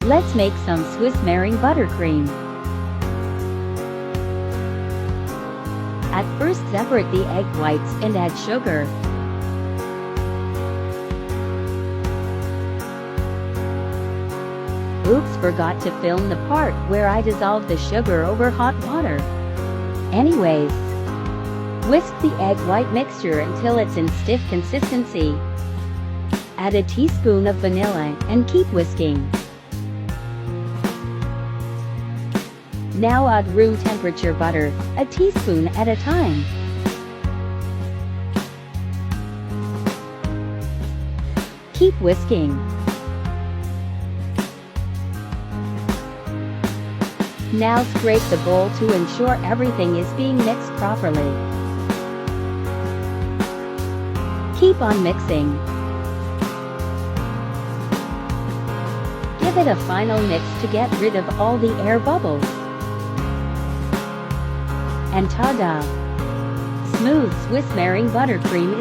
Let's make some Swiss meringue buttercream. At first separate the egg whites and add sugar. Oops, forgot to film the part where I dissolved the sugar over hot water. Anyways, whisk the egg white mixture until it's in stiff consistency. Add a teaspoon of vanilla and keep whisking. Now add room temperature butter, a teaspoon at a time. Keep whisking. Now scrape the bowl to ensure everything is being mixed properly. Keep on mixing. Give it a final mix to get rid of all the air bubbles. And ta-da! Smooth Swiss meringue buttercream is